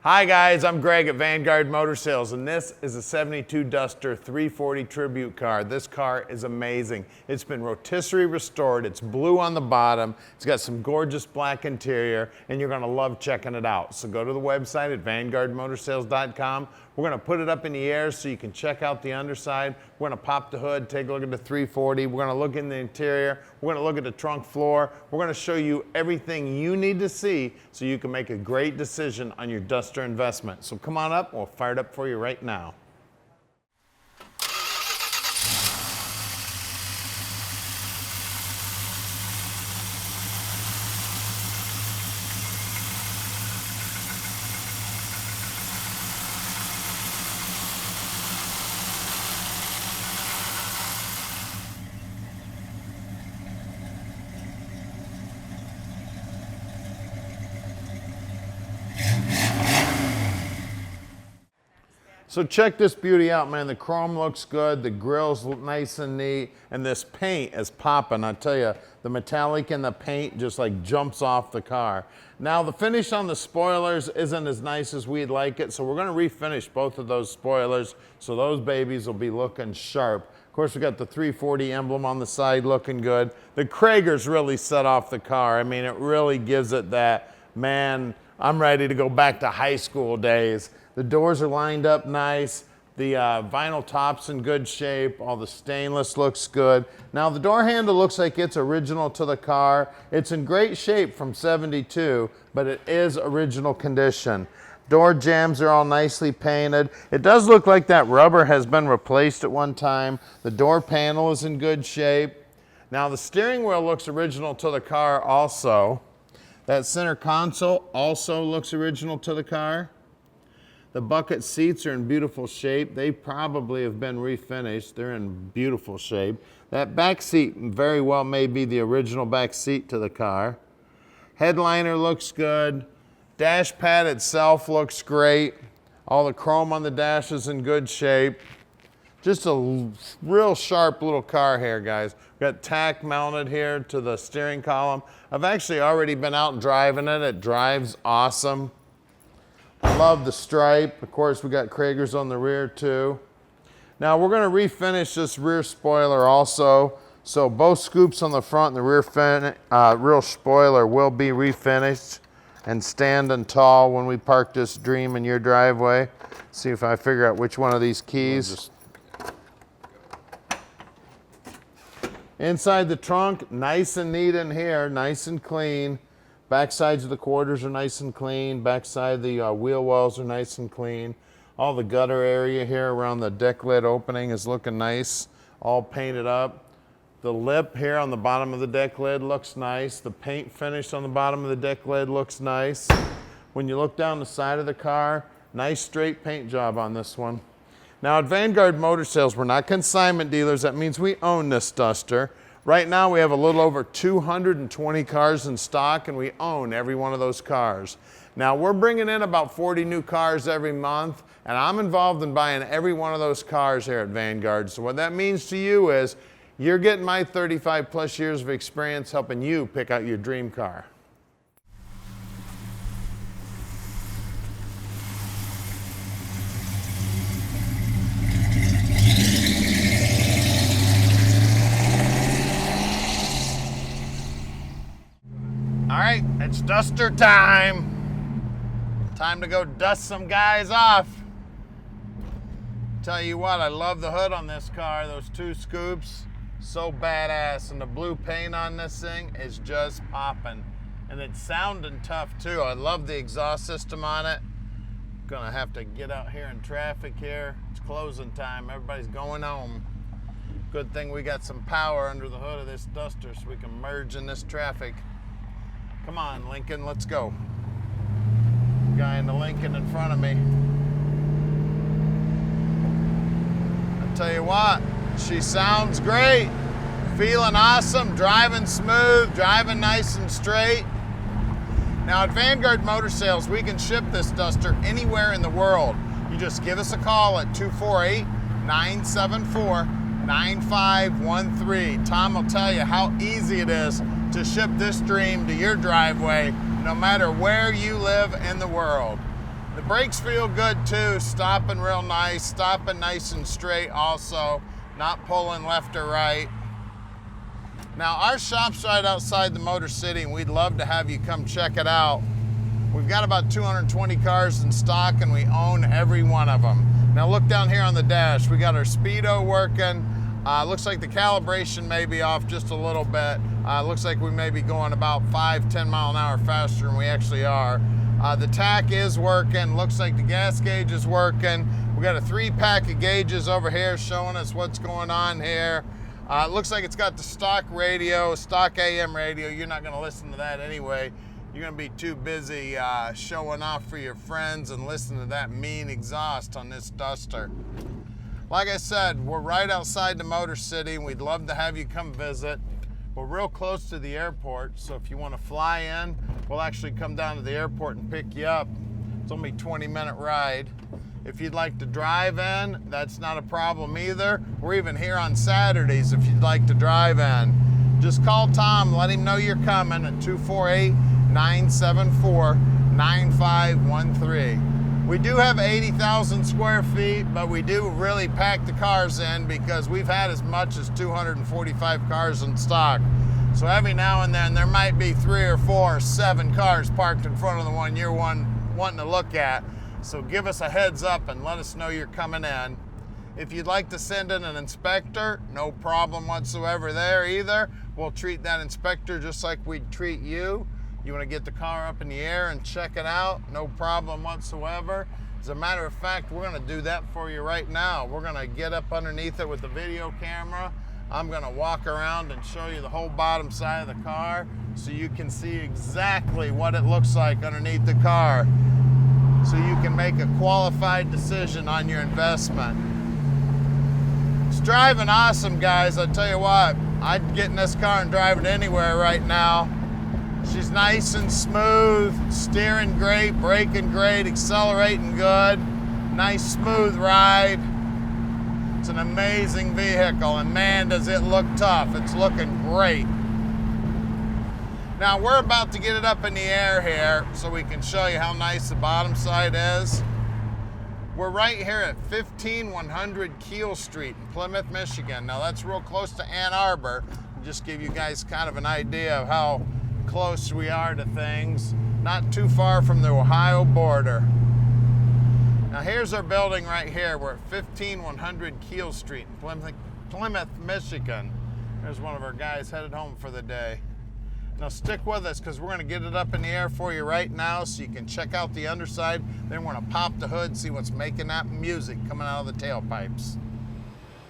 Hi guys, I'm Greg at Vanguard Motor Sales, and this is a 72 Duster 340 Tribute car. This car is amazing. It's been rotisserie restored, it's blue on the bottom, it's got some gorgeous black interior, and you're gonna love checking it out. So go to the website at vanguardmotorsales.com. We're gonna put it up in the air so you can check out the underside. We're gonna pop the hood, take a look at the 340. We're gonna look in the interior. We're gonna look at the trunk floor. We're gonna show you everything you need to see so you can make a great decision on your Duster investment. So come on up, we'll fire it up for you right now. So check this beauty out, man. The chrome looks good, the grill's nice and neat, and this paint is popping. I tell you, the metallic in the paint just like jumps off the car. Now the finish on the spoilers isn't as nice as we'd like it, so we're gonna refinish both of those spoilers so those babies will be looking sharp. Of course, we got the 340 emblem on the side looking good. The Krager's really set off the car. I mean, it really gives it that, man, I'm ready to go back to high school days. The doors are lined up nice. The vinyl top's in good shape. All the stainless looks good. Now the door handle looks like it's original to the car. It's in great shape from '72, but it is original condition. Door jambs are all nicely painted. It does look like that rubber has been replaced at one time. The door panel is in good shape. Now the steering wheel looks original to the car also. That center console also looks original to the car. The bucket seats are in beautiful shape. They probably have been refinished. They're in beautiful shape. That back seat very well may be the original back seat to the car. Headliner looks good. Dash pad itself looks great. All the chrome on the dash is in good shape. Just a real sharp little car here, guys. We've got tack mounted here to the steering column. I've actually already been out driving it. It drives awesome. I love the stripe. Of course, we got Krager's on the rear too. Now we're gonna refinish this rear spoiler also. So both scoops on the front and the rear spoiler will be refinished and standing tall when we park this dream in your driveway. See if I figure out which one of these keys. Inside the trunk, nice and neat in here, nice and clean. Back sides of the quarters are nice and clean. Back side of the wheel wells are nice and clean. All the gutter area here around the deck lid opening is looking nice, all painted up. The lip here on the bottom of the deck lid looks nice. The paint finish on the bottom of the deck lid looks nice. When you look down the side of the car, nice straight paint job on this one. Now at Vanguard Motor Sales, we're not consignment dealers. That means we own this Duster. Right now we have a little over 220 cars in stock, and we own every one of those cars. Now we're bringing in about 40 new cars every month, and I'm involved in buying every one of those cars here at Vanguard. So what that means to you is you're getting my 35 plus years of experience helping you pick out your dream car. All right, it's Duster time. Time to go dust some guys off. Tell you what, I love the hood on this car. Those two scoops, so badass. And the blue paint on this thing is just popping. And it's sounding tough too. I love the exhaust system on it. Gonna have to get out here in traffic here. It's closing time, everybody's going home. Good thing we got some power under the hood of this Duster so we can merge in this traffic. Come on, Lincoln, let's go. Guy in the Lincoln in front of me. I tell you what, she sounds great. Feeling awesome, driving smooth, driving nice and straight. Now at Vanguard Motor Sales, we can ship this Duster anywhere in the world. You just give us a call at 248-974-9513. Tom will tell you how easy it is to ship this dream to your driveway, no matter where you live in the world. The brakes feel good too, stopping real nice, stopping nice and straight also, not pulling left or right. Now our shop's right outside the Motor City and we'd love to have you come check it out. We've got about 220 cars in stock and we own every one of them. Now look down here on the dash, we got our speedo working. Looks like the calibration may be off just a little bit. Looks like we may be going about 5-10 mile an hour faster than we actually are. The tach is working, looks like the gas gauge is working. We got a 3-pack of gauges over here showing us what's going on here. It looks like it's got the stock radio, stock AM radio. You're not gonna listen to that anyway. You're gonna be too busy showing off for your friends and listening to that mean exhaust on this Duster. Like I said, we're right outside the Motor City and we'd love to have you come visit. We're real close to the airport, so if you want to fly in, we'll actually come down to the airport and pick you up. It's only a 20-minute ride. If you'd like to drive in, that's not a problem either. We're even here on Saturdays if you'd like to drive in. Just call Tom, let him know you're coming at 248-974-9513. We do have 80,000 square feet, but we do really pack the cars in because we've had as much as 245 cars in stock. So every now and then there might be 3 or 4 or 7 cars parked in front of the one you're wanting to look at. So give us a heads up and let us know you're coming in. If you'd like to send in an inspector, no problem whatsoever there either. We'll treat that inspector just like we'd treat you. You want to get the car up in the air and check it out, no problem whatsoever. As a matter of fact, we're going to do that for you right now. We're going to get up underneath it with the video camera. I'm going to walk around and show you the whole bottom side of the car so you can see exactly what it looks like underneath the car, so you can make a qualified decision on your investment. It's driving awesome, guys. I tell you what, I'd get in this car and drive it anywhere right now. She's nice and smooth, steering great, braking great, accelerating good. Nice smooth ride. It's an amazing vehicle, and man, does it look tough. It's looking great. Now we're about to get it up in the air here so we can show you how nice the bottom side is. We're right here at 15100 Keel Street in Plymouth, Michigan. Now that's real close to Ann Arbor. I'll just give you guys kind of an idea of how close we are to things, not too far from the Ohio border. Now here's our building right here. We're at 15100 Keel Street in Plymouth, Michigan. There's one of our guys headed home for the day. Now stick with us because we're going to get it up in the air for you right now so you can check out the underside. Then we're going to pop the hood and see what's making that music coming out of the tailpipes.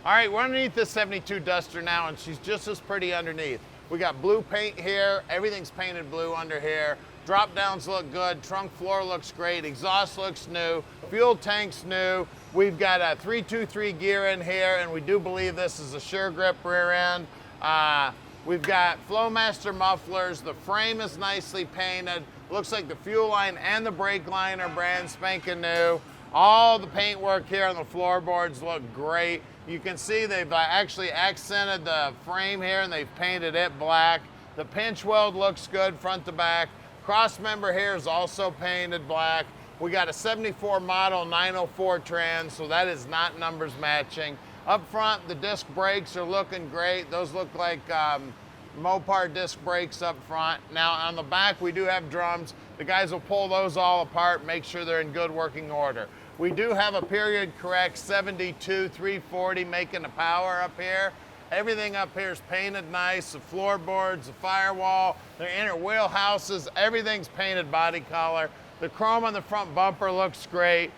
All right, we're underneath this 72 Duster now, and she's just as pretty underneath. We got blue paint here. Everything's painted blue under here. Drop downs look good. Trunk floor looks great. Exhaust looks new. Fuel tank's new. We've got a 323 gear in here, and we do believe this is a Sure Grip rear end. We've got Flowmaster mufflers. The frame is nicely painted. Looks like the fuel line and the brake line are brand spanking new. All the paintwork here on the floorboards look great. You can see they've actually accented the frame here and they've painted it black. The pinch weld looks good front to back. Cross member here is also painted black. We got a 74 model 904 trans, so that is not numbers matching. Up front, the disc brakes are looking great. Those look like Mopar disc brakes up front. Now on the back, we do have drums. The guys will pull those all apart, make sure they're in good working order. We do have a period correct 72 340 making the power up here. Everything up here is painted nice. The floorboards, the firewall, the inner wheel houses, everything's painted body color. The chrome on the front bumper looks great.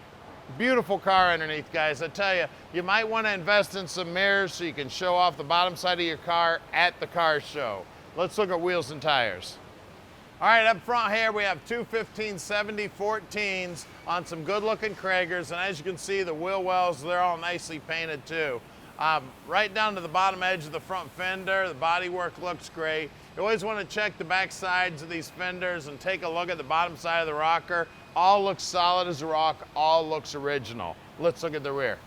Beautiful car underneath, guys. I tell you, you might want to invest in some mirrors so you can show off the bottom side of your car at the car show. Let's look at wheels and tires. All right, up front here, we have two 1570 14s on some good-looking Kragers, and as you can see, the wheel wells, they're all nicely painted too. Right down to the bottom edge of the front fender, the bodywork looks great. You always want to check the back sides of these fenders and take a look at the bottom side of the rocker. All looks solid as a rock, all looks original. Let's look at the rear.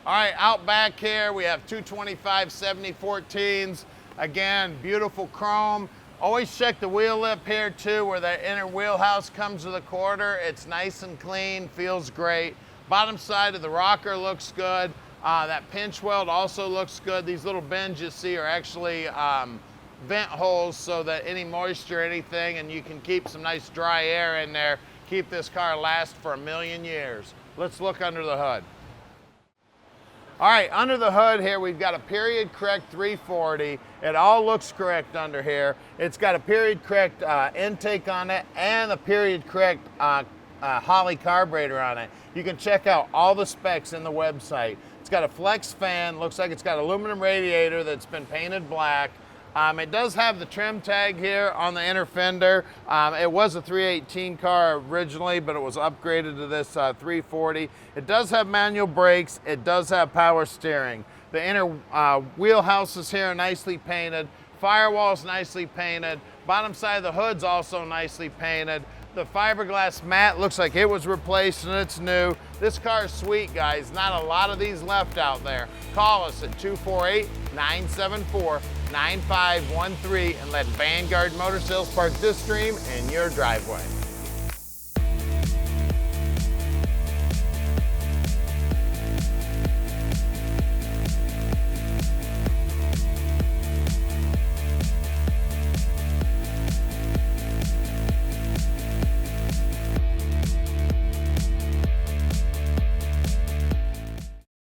All right, out back here, we have two 2570 14s. Again, beautiful chrome. Always check the wheel lip here too, where the inner wheelhouse comes to the quarter. It's nice and clean, feels great. Bottom side of the rocker looks good. That pinch weld also looks good. These little bends you see are actually vent holes so that any moisture or anything, and you can keep some nice dry air in there, keep this car last for 1,000,000 years. Let's look under the hood. All right, under the hood here, we've got a period correct 340. It all looks correct under here. It's got a period correct intake on it and a period correct Holley carburetor on it. You can check out all the specs in the website. It's got a flex fan, looks like it's got an aluminum radiator that's been painted black. It does have the trim tag here on the inner fender. It was a 318 car originally, but it was upgraded to this 340. It does have manual brakes. It does have power steering. The inner wheelhouses here are nicely painted. Firewall's nicely painted. Bottom side of the hood's also nicely painted. The fiberglass mat looks like it was replaced and it's new. This car is sweet, guys. Not a lot of these left out there. Call us at 248-974-9513 and let Vanguard Motor Sales park this dream in your driveway.